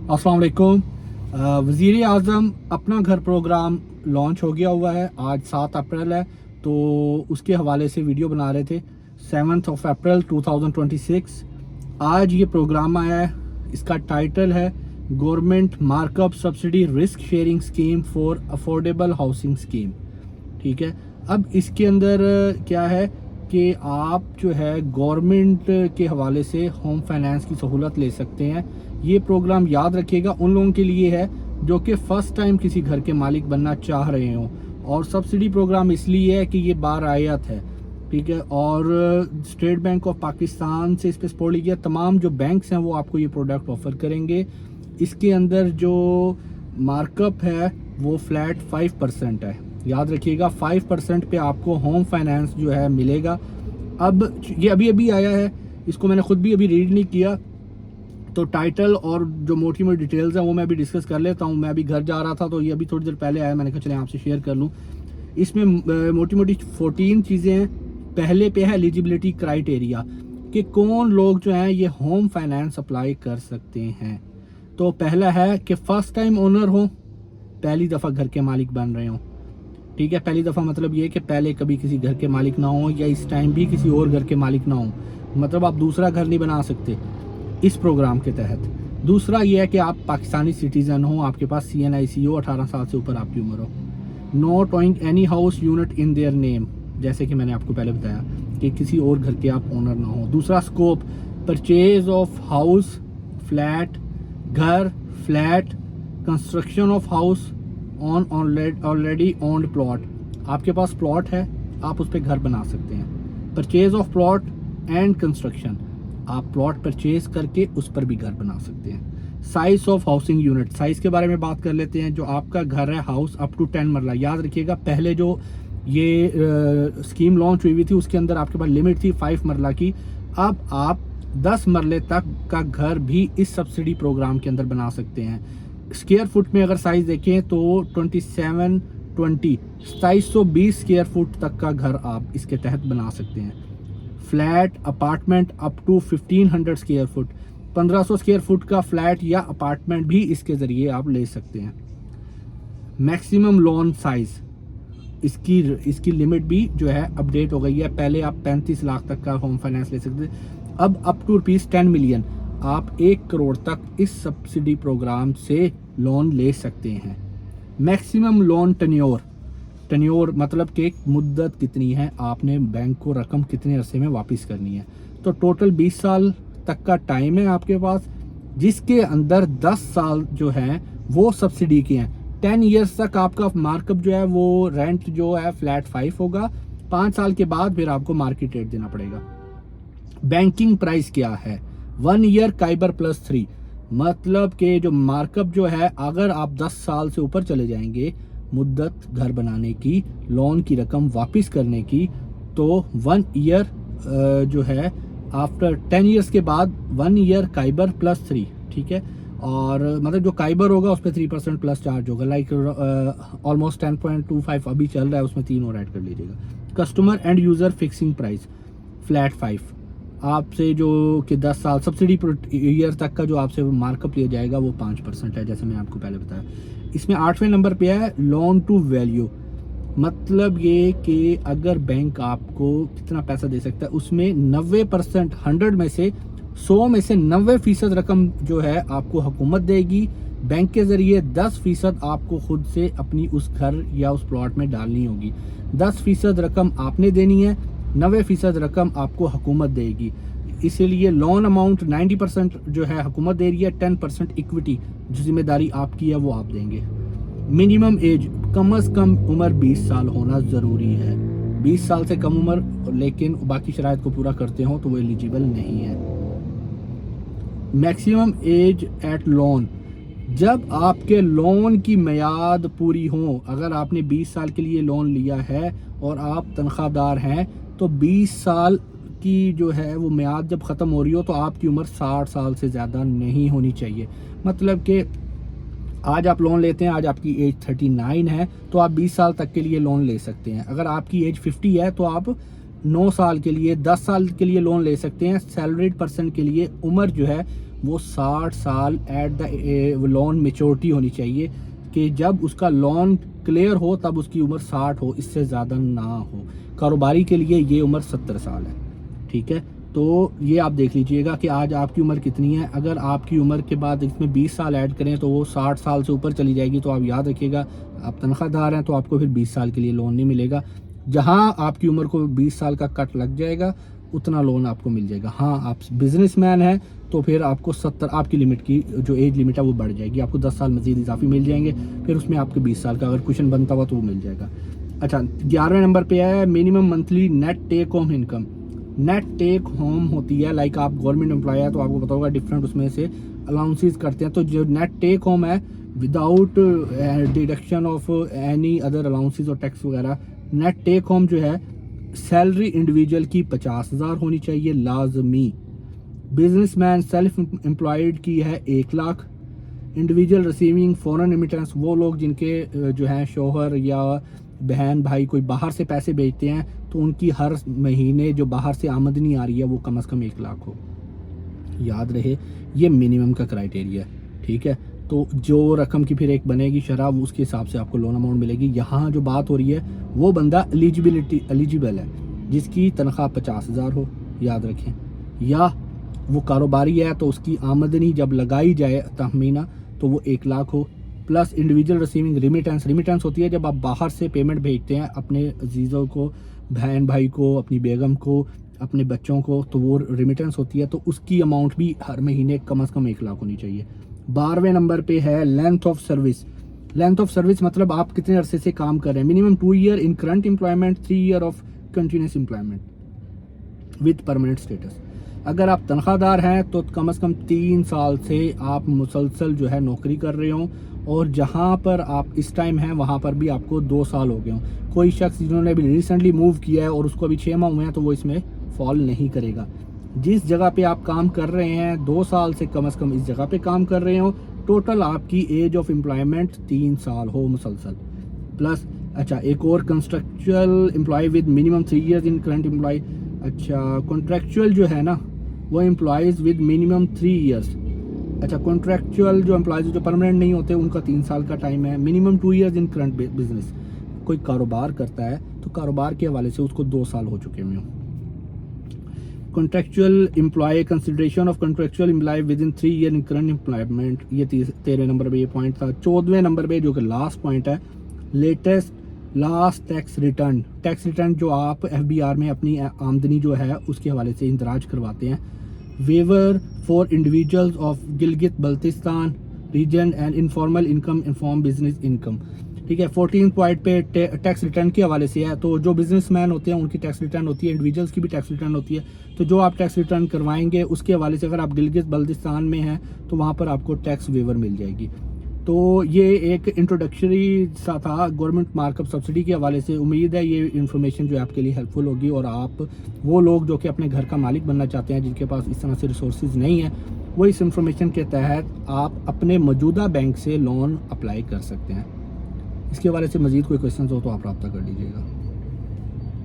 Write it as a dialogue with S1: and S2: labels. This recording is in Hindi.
S1: अस्सलाम वालेकुम। वज़ीर आज़म अपना घर प्रोग्राम लॉन्च हो गया हुआ है। आज 7 अप्रैल है, तो उसके हवाले से वीडियो बना रहे थे। 7 अप्रैल 2026 आज ये प्रोग्राम आया है। इसका टाइटल है government markup subsidy risk sharing scheme for affordable housing scheme. ठीक है, अब इसके अंदर क्या है कि आप जो है गवर्नमेंट के हवाले से होम फाइनेंस की सहूलत ले सकते हैं। ये प्रोग्राम याद रखिएगा उन लोगों के लिए है जो कि फ़र्स्ट टाइम किसी घर के मालिक बनना चाह रहे हों, और सब्सिडी प्रोग्राम इसलिए है कि ये बारायत है। ठीक है, और स्टेट बैंक ऑफ पाकिस्तान से इस पर सपोर्ट लिया। तमाम जो बैंक्स हैं वो आपको ये प्रोडक्ट ऑफ़र करेंगे। इसके अंदर जो मार्कअप है वो फ्लैट 5% है। याद रखिएगा 5% पे आपको होम फाइनेंस जो है मिलेगा। अब ये अभी अभी आया है, इसको मैंने खुद भी अभी रीड नहीं किया, तो टाइटल और जो मोटी मोटी डिटेल्स हैं वो मैं अभी डिस्कस कर लेता हूँ। मैं अभी घर जा रहा था तो ये अभी थोड़ी देर पहले आया, मैंने कहा चले आपसे शेयर कर लूँ। इसमें मोटी मोटी 14 चीज़ें हैं। पहले पे है एलिजिबिलिटी क्राइटेरिया कि कौन लोग जो हैं ये होम फाइनेंस अप्लाई कर सकते हैं। तो पहला है कि फ़र्स्ट टाइम ओनर हो, पहली दफ़ा घर के मालिक बन रहे हों। ठीक है, पहली दफ़ा मतलब ये कि पहले कभी किसी घर के मालिक ना हो, या इस टाइम भी किसी और घर के मालिक ना हो, मतलब आप दूसरा घर नहीं बना सकते इस प्रोग्राम के तहत। दूसरा ये है कि आप पाकिस्तानी सिटीज़न हो, आपके पास CNIC हो, 18 साल से ऊपर आपकी उम्र हो। Not owing any house unit in their name, जैसे कि मैंने आपको पहले बताया कि किसी और घर के आप ओनर ना हो। दूसरा scope, purchase of house, flat, घर, flat, construction of house on already owned plot. आपके पास प्लॉट है, आप उस पर घर बना सकते हैं। Purchase of plot and construction, आप प्लॉट परचेज करके उस पर भी घर बना सकते हैं। Size of housing unit, size के बारे में बात कर लेते हैं। जो आपका घर है हाउस अप टू 10 मरला, याद रखिएगा पहले जो ये स्कीम लॉन्च हुई थी उसके अंदर आपके पास लिमिट थी 5 मरला की। अब आप 10 मरले तक का घर भी इस सब्सिडी प्रोग्राम के अंदर बना सकते हैं। स्क्वायर फुट में अगर साइज देखें तो 2720 स्क्वायर फुट तक का घर आप इसके तहत बना सकते हैं। Flat apartment up to 1500 square foot, 1500 square foot का फ्लैट या अपार्टमेंट भी इसके ज़रिए आप ले सकते हैं। मैक्सिमम लोन साइज़, इसकी लिमिट भी जो है अपडेट हो गई है। पहले आप 35 लाख तक का होम फाइनेंस ले सकते थे, अब अप टू ₹10 मिलियन आप 1 करोड़ तक इस सब्सिडी प्रोग्राम से लोन ले सकते हैं। मैक्सिमम लोन टेन्योर मतलब कि मुद्दत कितनी है, आपने बैंक को रकम कितने अरसे में वापस करनी है। तो टोटल 20 साल तक का टाइम है आपके पास, जिसके अंदर 10 साल जो हैं वो सब्सिडी के हैं। 10 ईयर्स तक आपका मार्कअप जो है वो रेंट जो है फ्लैट 5 होगा। 5 साल के बाद फिर आपको मार्केट रेट देना पड़ेगा। बैंकिंग प्राइस क्या है, 1 ईयर काइबर +3, मतलब कि जो मार्कअप जो है अगर आप 10 साल से ऊपर चले जाएंगे मुद्दत घर बनाने की, लोन की रकम वापस करने की, तो 1 ईयर जो है आफ्टर 10 ईयर्स के बाद 1 ईयर काइबर +3। ठीक है, और मतलब जो काइबर होगा उस पर 3% प्लस चार्ज होगा, लाइक ऑलमोस्ट 10.25 अभी चल रहा है, उसमें 3 और ऐड कर लीजिएगा। Customer end user fixing price flat 5, आपसे जो कि 10 साल सब्सिडी ईयर तक का जो आपसे मार्कअप लिया जाएगा वो 5% है, जैसे मैंने आपको पहले बताया। इसमें 8वें नंबर पे है लोन टू वैल्यू, मतलब ये कि अगर बैंक आपको कितना पैसा दे सकता है उसमें 90%, 100 में से 100 में से 90% रकम जो है आपको हुकूमत देगी। बैंक के ज़रिए 10% आपको खुद से अपनी उस घर या उस प्लॉट में डालनी होगी। 10% रकम आपने देनी है, 90% रकम आपको हुकूमत देगी। इसीलिए लोन अमाउंट 90% जो है हुकूमत दे रही है, 10% इक्विटी जो जिम्मेदारी आपकी है वो आप देंगे। मिनिमम एज, कम अज़ कम उम्र 20 साल होना ज़रूरी है। 20 साल से कम उम्र लेकिन बाकी शराइत को पूरा करते हो तो वो एलिजिबल नहीं है। मैक्सिमम एज एट लोन, जब आपके लोन की मियाद पूरी हो, अगर आपने 20 साल के लिए लोन लिया है और आप तनख्वाहदार हैं तो 20 साल की जो है वो मियाद जब ख़त्म हो रही हो तो आपकी उम्र 60 साल से ज़्यादा नहीं होनी चाहिए। मतलब कि आज आप लोन लेते हैं, आज आपकी एज 39 है तो आप 20 साल तक के लिए लोन ले सकते हैं। अगर आपकी एज 50 है तो आप 9 साल के लिए, 10 साल के लिए लोन ले सकते हैं। सैलरीड पर्सन के लिए उम्र जो है वो 60 साल एट द लोन मेच्योरिटी होनी चाहिए, कि जब उसका लोन क्लियर हो तब उसकी उम्र 60 हो, इससे ज़्यादा ना हो। कारोबारी के लिए ये उम्र 70 साल है, ठीक है। तो ये आप देख लीजिएगा कि आज आपकी उम्र कितनी है। अगर आपकी उम्र के बाद इसमें 20 साल ऐड करें तो वो 60 साल से ऊपर चली जाएगी। तो आप याद रखिएगा, आप तनख्वाहदार हैं तो आपको फिर 20 साल के लिए लोन नहीं मिलेगा। जहां आपकी उम्र को 20 साल का कट लग जाएगा उतना लोन आपको मिल जाएगा। हाँ, आप बिजनेसमैन हैं तो फिर आपको 70 आपकी लिमिट की जो एज लिमिट है वो बढ़ जाएगी, आपको 10 साल मजीद इजाफी मिल जाएंगे। फिर उसमें आपके 20 साल का अगर क्वेश्चन बनता हुआ तो वो मिल जाएगा। अच्छा, 11वें नंबर पे है minimum monthly net take home income. Net take home होती है, लाइक आप गवर्नमेंट एम्प्लॉय है तो आपको पता होगा डिफरेंट उसमें से अलाउंसेस करते हैं। तो जो नेट टेक होम है without deduction of any other allowances और टैक्स वगैरह, नेट टेक होम जो है सैलरी इंडिविजुअल की 50,000 होनी चाहिए लाजमी। बिजनेसमैन सेल्फ एम्प्लॉयड की है 1 lakh. Individual receiving foreign remittance, वो लोग जिनके जो है शोहर या बहन भाई कोई बाहर से पैसे भेजते हैं तो उनकी हर महीने जो बाहर से आमदनी आ रही है वो कम से कम 1 लाख हो। याद रहे ये मिनिमम का क्राइटेरिया है, ठीक है। तो जो रकम की फिर एक बनेगी शराब, उसके हिसाब से आपको लोन अमाउंट मिलेगी। यहाँ जो बात हो रही है वो बंदा एलिजिबल है जिसकी तनख्वाह 50,000 हो, याद रखें। या वो कारोबारी है तो उसकी आमदनी जब लगाई जाए तहमीना तो वो 1 लाख हो। प्लस इंडिविजुअल रिसीविंग रिमिटेंस होती है जब आप बाहर से पेमेंट भेजते हैं अपने अजीज़ों को, बहन भाई को, अपनी बेगम को, अपने बच्चों को, तो वो रिमिटेंस होती है। तो उसकी अमाउंट भी हर महीने कम से कम 1 लाख होनी चाहिए। 12वें नंबर पे है length of service. Length of service मतलब आप कितने अरसे से काम कर रहे हैं। Minimum 2 year in current employment, 3 year of continuous employment with permanent status. अगर आप तनख्वाहदार हैं तो कम से कम 3 साल से आप मुसलसल जो है नौकरी कर रहे हो, और जहां पर आप इस टाइम हैं वहां पर भी आपको 2 साल हो गए हों। कोई शख्स जिन्होंने अभी रिसेंटली मूव किया है और उसको अभी 6 माह हुए हैं तो वो इसमें फॉल नहीं करेगा। जिस जगह पे आप काम कर रहे हैं 2 साल से कम इस जगह पे काम कर रहे हो, टोटल आपकी एज ऑफ एम्प्लॉयमेंट 3 साल हो मुसलसल। प्लस अच्छा, एक और contractual employ with minimum 3 years in current employ. अच्छा, कॉन्ट्रेक्चुअल जो है ना वो एम्प्लॉयज़ विद मिनिमम 3 ईयर्स। अच्छा, कॉन्ट्रेक्चुअल जो एम्प्लॉयज़ जो परमानेंट नहीं होते उनका 3 साल का टाइम है। Minimum 2 years in current business. कोई कारोबार करता है तो कारोबार के हवाले से उसको 2 साल हो चुके हुए। Contractual employee, consideration of contractual employee within 3 year in current employment, ये 13वें नंबर पे ये पॉइंट था। 14वें नंबर पे जो कि लास्ट पॉइंट है, लास्ट टैक्स रिटर्न जो आप FBR में अपनी आमदनी जो है उसके हवाले से इंदराज करवाते हैं। Waiver for individuals of Gilgit Baltistan region and informal income inform business income, ठीक है। 14 पॉइंट पे टैक्स रिटर्न के हवाले से है। तो जो बिजनेसमैन होते हैं उनकी टैक्स रिटर्न होती है, इंडिविजुअल्स की भी टैक्स रिटर्न होती है। तो जो आप टैक्स रिटर्न करवाएंगे उसके हवाले से अगर आप गिलगित बल्तिस्तान में हैं तो वहाँ पर आपको टैक्स वेवर मिल जाएगी। तो ये एक इंट्रोडक्टरी सा था गवर्नमेंट मार्कअप सब्सिडी के हवाले से। उम्मीद है ये इन्फॉर्मेशन जो है आपके लिए हेल्पफुल होगी, और आप वो लोग जो कि अपने घर का मालिक बनना चाहते हैं जिनके पास इस तरह से रिसोर्सेज नहीं है, वो इस इन्फॉर्मेशन के तहत आप अपने मौजूदा बैंक से लोन अप्लाई कर सकते हैं। इसके हवाले से मज़ीद कोई क्वेश्चन हो तो आप रब्ता कर लीजिएगा।